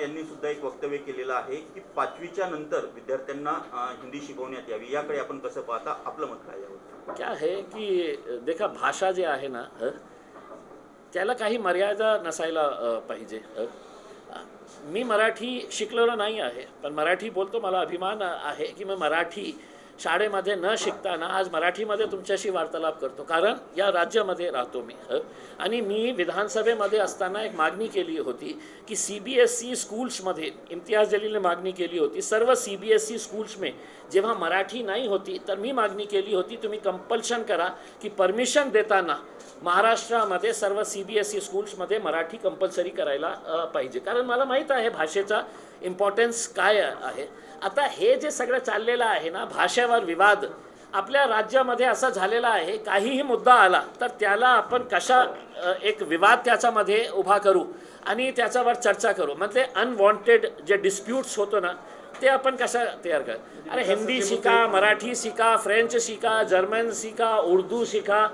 यांनी सुद्धा एक वक्तव्य केलेलं आहे की 5वीच्या नंतर विद्यार्थ्यांना हिंदी शिकवण्यात यावी, याकडे आपण कसं पाहता, आपलं मत काय यावर? क्या है की देखा भाषा जे आहे ना त्याला काही मर्यादा नसायला पाहिजे। मी मराठी शिकलेलो नाही आहे, पण मराठी बोलतो, मला अभिमान आहे की मी मराठी शाळेमध्ये न शिकताना आज मराठीमध्ये तुमच्याशी वार्तालाप करतो, कारण या राज्यामध्ये राहतो मी। आणि मी विधानसभेमध्ये असताना एक मागणी केली होती की CBSE स्कूल्समध्ये, इम्तियाज जलीलने मागणी केली होती सर्व CBSE स्कूल्स में जेव्हा मराठी नाही होती तर मी मागणी केली होती तुम्ही कंपल्शन करा की परमिशन देताना महाराष्ट्रामध्ये सर्व CBSE स्कूल्समध्ये मराठी कंपल्सरी करायला पाहिजे, कारण मला माहीत आहे भाषेचा इम्पॉर्टन्स काय आहे। आता हे जे सगळं चाललेलं आहे ना भाषेवर विवाद आपल्या राज्यामध्ये असा झालेला आहे, काहीही मुद्दा आला तर त्याला आपण कशा एक विवाद त्याच्यामध्ये उभा करू आणि त्याच्यावर चर्चा करू, म्हणजे अनवॉन्टेड जे डिस्प्यूट्स होतो ना ते आपण कशा तयार कर। अरे हिंदी शिका, मराठी शिका, फ्रेंच शिका, जर्मन शिका, उर्दू शिका,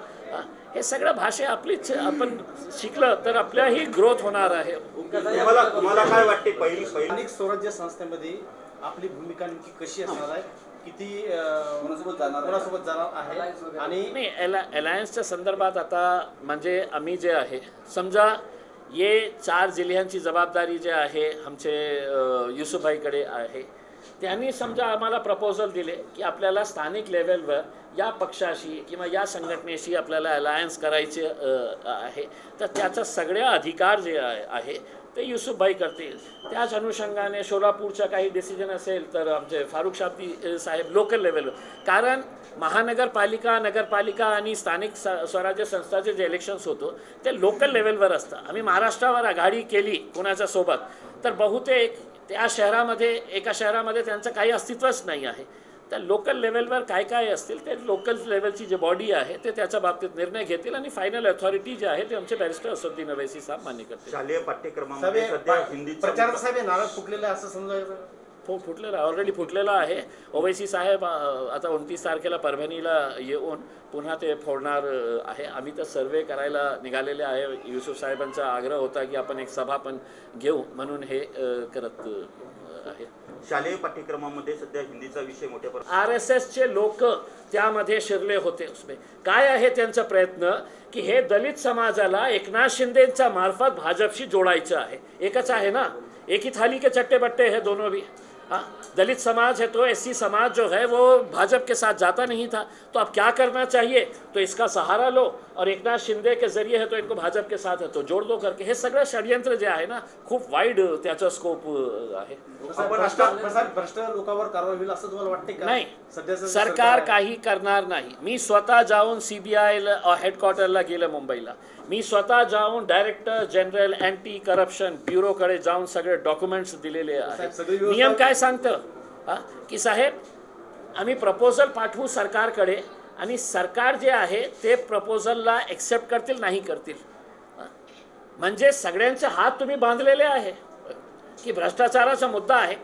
हे सगळं भाषा आपलीच आपण शिकलं तर आपल्याही ग्रोथ होणार आहे। तुम्हाला काय वाटते स्थानिक स्वराज्य संस्थेमध्ये आपली भूमिका नेमकी कशी असणार आहे, किती कोणासोबत जाणार आहे? आणि अलायन्सच्या संदर्भात आता म्हणजे आम्ही जे आहे समजा ये 4 जिल्ह्यांची जबाबदारी जे आहे आमचे युसुफभाईकडे आहे, त्यांनी समजा आम्हाला प्रपोजल दिले की आपल्याला स्थानिक लेवलवर या पक्षाशी किंवा या संघटनेशी आपल्याला अलायन्स करायचे आहे, तर त्याचा सगळ्या अधिकार जे आहे ते युसुफभाई करतील। त्याच अनुषंगाने सोलापूरचा काही डिसिजन असेल तर आमचे फारुख शाब्दी साहेब लोकल लेवलवर, कारण महानगरपालिका, नगरपालिका आणि स्थानिक स्वराज्य संस्थाचे जे इलेक्शन्स होतो ते लोकल लेवलवर असतात। आम्ही महाराष्ट्रावर आघाडी केली कोणाच्या सोबत तर बहुतेक त्या शहरामध्ये, एका शहरामध्ये त्यांचं काही अस्तित्वच नाही आहे, तर लोकल लेवलवर काय काय असतील ते लोकल लेवलची जी बॉडी आहे ते त्याच्या बाबतीत निर्णय घेतील आणि फायनल अथॉरिटी जे आहे ते आमचे बॅरिस्टर असदुद्दीन अवैसी साहेब मान्य करतील। शालेय पाठ्यक्रमामध्ये सध्या हिंदी प्रचार साहेब नारळ फुटलेला असं समजायचं? फुटलेला ऑलरेडी फुटलेला आहे। ओवैसी साहेब आता 29 तारखेला परभणीला येऊन पुन्हा ते फोडणार आहे। आम्ही तर सर्वे करायला निघालेले आहे। युसुफ साहेबांचा आग्रह होता की आपण एक सभा पण घेऊ म्हणून हे करत आहे। शालेय पाठ्यक्रमामध्ये सध्या हिंदीचा विषय मोठ्या प्रमाणात RSSचे लोक त्यामध्ये शिरले होते। उसमें काय आहे त्यांचा प्रयत्न की हे दलित समाजाला एकनाथ शिंदेच्या मार्फत भाजपशी जोडायचं आहे। एकच आहे ना, एक ही थाली के चट्टे बट्टे है दोनों भी। हाँ, दलित समाज है तो SC समाज जो है वो भाजपा के साथ जाता नहीं था, तो अब क्या करना चाहिए, तो इसका सहारा लो और एकनाथ शिंदे के जरिए है तो इनको भाजपा के साथ है तो जोड़ दो करके हे सगळं षडयंत्र जे आहे ना खूप वाईड त्याचा स्कोप आहे। भ्रष्ट लोकांवर कारवाई होईल असं तुम्हाला वाटते का? नाही, सरकार काही करणार नाही। मी स्वतः जाऊन CBI हेडक्वार्टरला गेले मुंबईला, मी स्वतः जाऊन डायरेक्टर जनरल अँटी करप्शन ब्युरोकडे जाऊन सगळे डॉक्युमेंट्स दिलेले आहेत। नियम काय सांगतं की साहेब आम्ही प्रपोजल पाठवू सरकारकडे आणि सरकार जे आहे ते प्रपोजलला एक्सेप्ट करतील नाही करतील, म्हणजे सगळ्यांचे हात तुम्ही बांधलेले आहे की भ्रष्टाचाराचा मुद्दा आहे।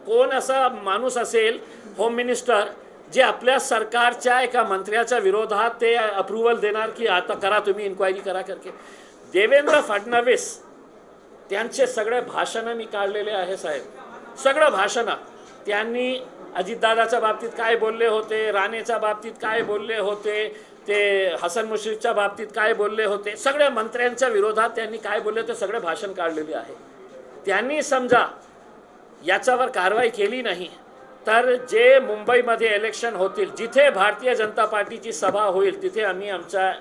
कोण असा माणूस असेल होम मिनिस्टर जे आपल्या सरकारच्या एका मंत्र्याच्या विरोधात ते अप्रूव्हल देणार की आता करा तुम्ही इन्क्वायरी करा करके? देवेंद्र फडणवीस त्यांचे सगळे भाषणं मी काढलेले आहे साहेब, सगळं भाषणं त्यांनी अजितदादाच्या बाबतीत काय बोलले होते, राणेच्या बाबतीत काय बोलले होते, ते हसन मुश्रीफच्या बाबतीत काय बोलले होते, सगळ्या मंत्र्यांच्या विरोधात त्यांनी काय बोलले ते सगळे भाषण काढलेले आहे। त्यांनी समजा याच्यावर कारवाई केली नाही तर जे मुंबईमध्ये इलेक्शन होतील, जिथे भारतीय जनता पार्टीची सभा होईल तिथे आम्ही आमचा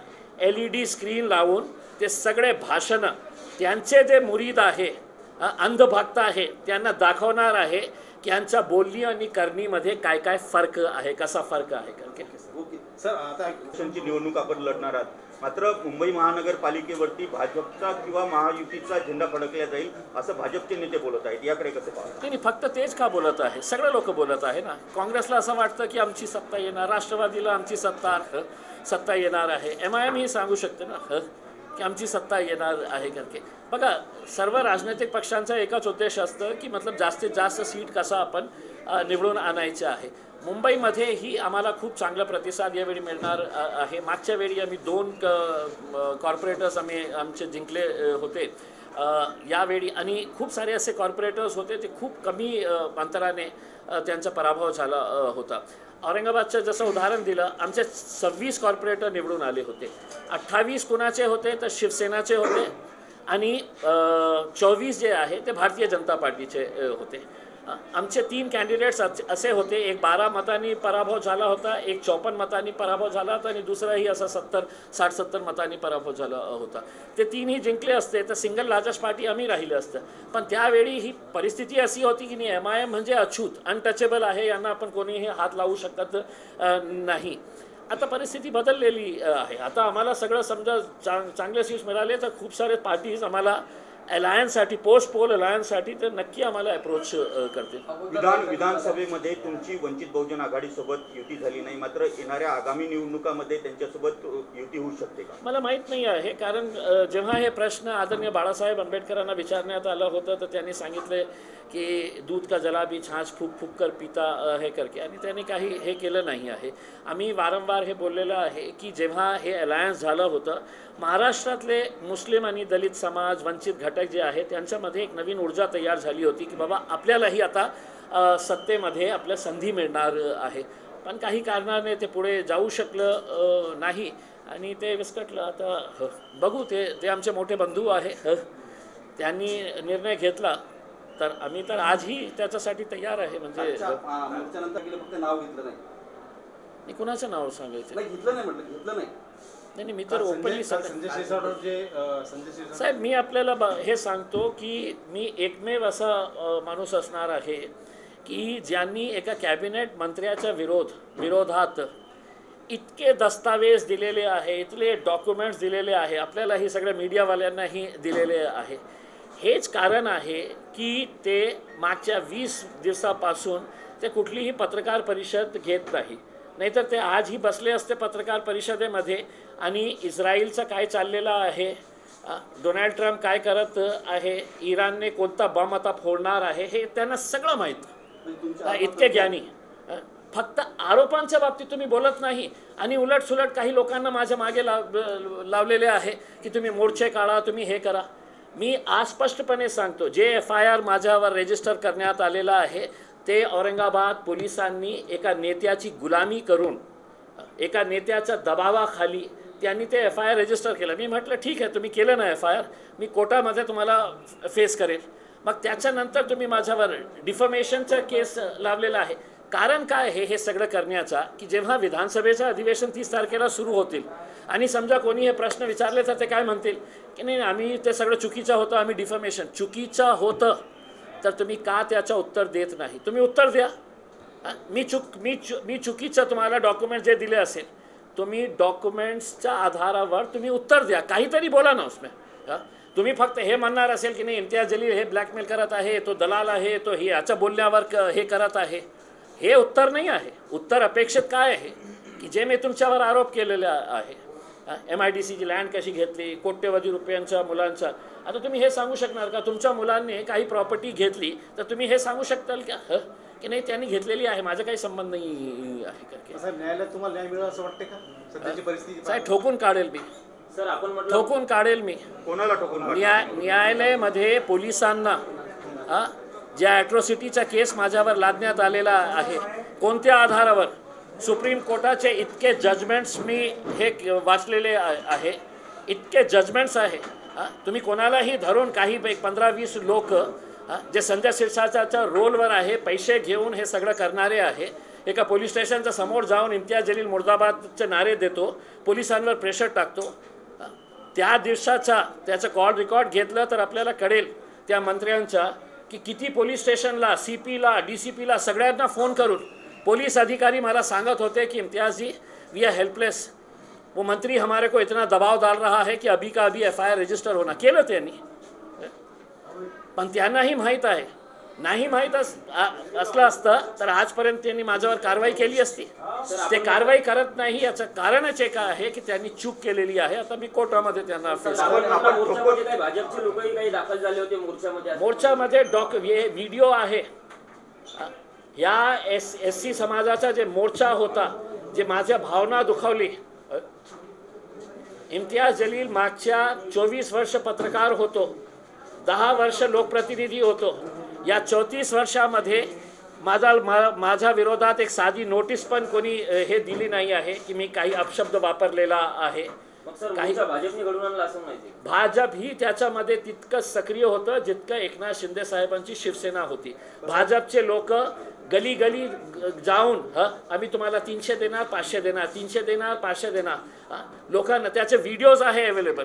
LED स्क्रीन लावून ते सगळे भाषणं त्यांचे जे मुरीद आहे, अंधभक्त आहे, त्यांना दाखवणार आहे की यांच्या बोलणी आणि करणीमध्ये काय काय फरक आहे, कसा फरक आहे करके। ओके सर, आता निवडणूक आपण लढणार आहात, मात्र मुंबई महानगरपालिकेवरती भाजपचा किंवा महायुतीचा झेंडा फडकला जाईल असं भाजपचे नेते बोलत आहेत, याकडे कसं पाहता? नाही, फक्त तेच का बोलत आहे, सगळे लोक बोलत आहे ना। काँग्रेसला असं वाटतं की आमची सत्ता येणार, राष्ट्रवादीला आमची सत्ता येणार आहे, MIM ही सांगू शकते ना की आमची सत्ता येणार आहे करके। बघा, सर्व राजनैतिक पक्षांचा एकच उद्देश असतं की मतलब जास्तीत जास्त सीट कसा आपण निवडून आणायचं आहे। मुंबईमध्ये ही आम्हाला खूप चांगला प्रतिसाद यावेळी मिळणार आहे। मागच्या वेळी आम्ही 2 कॉर्पोरेटर्स आमचे जिंकले होते यावेळी आणि खूप सारे असे कॉर्पोरेटर्स होते ते खूप कमी अंतराने त्यांचा पराभव झाला होता. औरंगाबादचं जसं उदाहरण दिलं, आमचे 26 कॉर्पोरेटर निवडून आले होते. 28 कुणाचे होते तर शिवसेनाचे होते आणि 24 जे आहे ते भारतीय जनता पार्टीचे होते. आमचे 3 कॅन्डिडेट्स असे होते, एक 12 मतांनी पराभव झाला होता, एक 54 मतांनी पराभव झाला होता आणि दुसराही असा 60-70 मतांनी पराभव झाला होता. ते 3ही जिंकले असते तर सिंगल लार्जेस्ट पार्टी आम्ही राहिलं असतं. पण त्यावेळी ही परिस्थिती अशी होती की MIM म्हणजे अछूत, अनटचेबल आहे, यांना आपण कोणीही हात लावू शकत नाही. आता परिस्थिती बदललेली आहे. आता आम्हाला सगळं समजा चांगले सीट्स मिळाले तर खूप सारे पार्टीज आम्हाला अलायन्ससाठी, पोस्ट पोल अलायन्ससाठी तर नक्की आम्हाला अप्रोच करतील. विधानसभेमध्ये तुमची वंचित बहुजन आघाडीसोबत युती झाली नाही, मात्र येणाऱ्या आगामी निवडणुकामध्ये त्यांच्यासोबत युती होऊ शकते का? मला माहीत नाही आहे, कारण जेव्हा हे प्रश्न आदरणीय बाळासाहेब आंबेडकरांना विचारण्यात आलं होतं तर त्यांनी सांगितले की दूध का जला भी छाछ फूक फूक कर पिता हे करके, आणि त्यांनी काही हे केलं नाही आहे. आम्ही वारंवार हे बोललेलं आहे की जेव्हा हे अलायन्स झालं होतं, महाराष्ट्रातले मुस्लिम आणि दलित समाज, वंचित घटक जे आहे त्यांच्यामध्ये एक नवीन ऊर्जा तयार झाली होती की बाबा आपल्यालाही आता सत्तेमध्ये आपल्या संधी मिळणार आहे. पण काही कारणाने ते पुढे जाऊ शकलं नाही आणि ते विस्कटलं. आता बघू, ते आमचे मोठे बंधू आहे, त्यांनी निर्णय घेतला तर आम्ही तर आजही त्याच्यासाठी तयार आहे. म्हणजे नाव घेतलं नाही, मी कुणाचं नाव सांगायचं घेतलं नाही, म्हटलं घेतलं नाही. नाही, मी तर ओपनली संजय शिरसाट साहेब, मी आपल्याला हे सांगतो की मी एकमेव असा माणूस असणार आहे की ज्यांनी एका कॅबिनेट मंत्र्याच्या विरोधात इतके दस्तावेज दिलेले आहे, इथले डॉक्युमेंट्स दिलेले आहे, आपल्यालाही सगळ्या मीडियावाल्यांनाही दिलेले आहे. हेच कारण आहे की ते मागच्या 20 दिवसापासून ते कुठलीही पत्रकार परिषद घेत नाही. नाहीतर ते आजही बसले असते पत्रकार परिषदेमध्ये आणि इस्रायलचं काय चाललेलं आहे, डोनाल्ड ट्रम्प काय करत आहे, इराणने कोणता बॉम्ब आता फोडणार आहे, हे त्यांना सगळं माहीत. इतके ज्ञानी, फक्त आरोपांच्या बाबतीत तुम्ही बोलत नाही आणि उलटसुलट काही लोकांना माझ्या मागे लावलेले आहे की तुम्ही मोर्चे काढा, तुम्ही हे करा. मी आज स्पष्टपणे सांगतो, जे FIR माझ्यावर रजिस्टर करण्यात आलेलं आहे ते औरंगाबाद पोलिसांनी एका नेत्याची गुलामी करून, एका नेत्याच्या दबावाखाली त्यांनी ते FIR रजिस्टर केलं. मी म्हटलं ठीक आहे, तुम्ही केलं ना FIR, मी कोर्टामध्ये तुम्हाला फेस करेल. मग त्याच्यानंतर तुम्ही माझ्यावर डिफमेशनचा केस लावलेला आहे. कारण काय आहे हे सगळं करण्याचा की जेव्हा विधानसभेचं अधिवेशन 30 तारखेला सुरू होतील आणि समजा कोणी हे प्रश्न विचारले तर ते काय म्हणतील की नाही, आम्ही ते सगळं चुकीचं होतं, आम्ही डिफमेशन चुकीचं होतं, तर तुम्ही का त्याचं उत्तर देत नाही? तुम्ही उत्तर द्या. मी चुकीचं तुम्हाला डॉक्युमेंट जे दिले असेल, तुम्ही डॉक्युमेंट्सच्या आधारावर तुम्ही उत्तर द्या, काहीतरी बोला ना उसमें. तुम्ही फक्त हे म्हणणार असेल की नाही इम्तियाज जलील हे ब्लॅकमेल करत आहे, तो दलाल आहे, तो हे याच्या बोलण्यावर हे करत आहे, हे उत्तर नाही आहे. उत्तर अपेक्षित काय आहे की जे मी तुमच्यावर आरोप केलेले आहे, MIDCची लँड कशी घेतली, कोट्यवधी रुपयांच्या मुलांचा, आता तुम्ही हे सांगू शकणार का तुमच्या मुलांनी काही प्रॉपर्टी घेतली तर तुम्ही हे सांगू शकताल का की नाही त्यांनी घेतलेली आहे, माझा काही संबंध नाही आहे का? साहेब, न्यायालयात तुम्हाला न्याय मिळेल असं वाटते का सध्याची परिस्थिती? साहेब, ठोकून काढेल मी, सर आपण ठोकून काढेल मी. कोणाला ठोकून? न्यायालयामध्ये पोलिसांना ज्या ॲट्रॉसिटीचा केस माझ्यावर लादण्यात आलेला आहे, कोणत्या आधारावर? सुप्रीम कोर्टाचे इतके जजमेंट्स मी हे वाचलेले आहे, इतके जजमेंट्स आहे. तुम्ही कोणालाही धरून काही 15-20 लोक जे संजय शिरसाटच्या रोलवर आहे, पैसे घेऊन हे सगळं करणारे आहे, एका पोलीस स्टेशनच्या समोर जाऊन इम्तियाज जलील मुर्दाबादचे नारे देतो, पोलिसांवर प्रेशर टाकतो. त्या दिवसाचा त्याचं कॉल रेकॉर्ड घेतलं तर आपल्याला कळेल त्या मंत्र्यांचा की किती पोलीस स्टेशनला, CPला, DCPला सगळ्यांना फोन करून पुलिस अधिकारी मला सांगत होते कि इम्तियाज जी वी आर हेल्पलेस, वो मंत्री हमारे को इतना दबाव डाल रहा है कि अभी का अभी FIR रजिस्टर होना. केलं त्यांनी, पण त्यांनाही माहीत आहे, नाही माहीत असलं असतं तर आजपर्यंत त्यांनी माझ्यावर कारवाई केली असती. ते कारवाई करत नाही, याचं कारणच एक आहे की त्यांनी चूक केलेली आहे. आता मी कोर्टामध्ये त्यांना भाजपचे लोकही काही दाखल झाले होते मोर्चामध्ये व्हिडिओ आहे. या SC समाजाचा जे मोर्चा होता, जे माझ्या भावना दुखावली. इम्तियाज जलील मागच्या 24 वर्ष पत्रकार होतो, 10 वर्ष लोकप्रतिनिधी होतो. या 34 वर्षामध्ये माझ्या विरोधात एक साधी नोटीस पण कोणी हे दिली नाही आहे की मी काही अपशब्द वापरलेला आहे. मग सर मोर्चा भाजपने घडवून आणला असं माहिती. भाजप ही त्याच्यामध्ये तितकंच सक्रिय होतं जितकं एकनाथ शिंदे साहेबांची शिवसेना होती. भाजपचे लोक गली गली जाऊन आम्ही तुम्हाला 300 देणार, 500 देणार, 300 देणार, 500 देणार, लोकांना त्याचे व्हिडिओज आहे अवेलेबल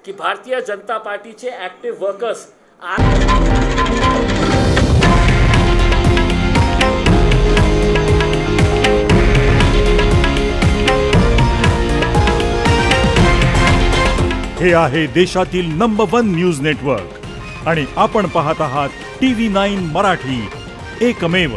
की भारतीय जनता पार्टीचे ॲक्टिव्ह वर्कर्स हे आहे देशातील नंबर 1 न्यूज नेटवर्क आणि आपण पाहत आहात TV9 मराठी, एकमेव.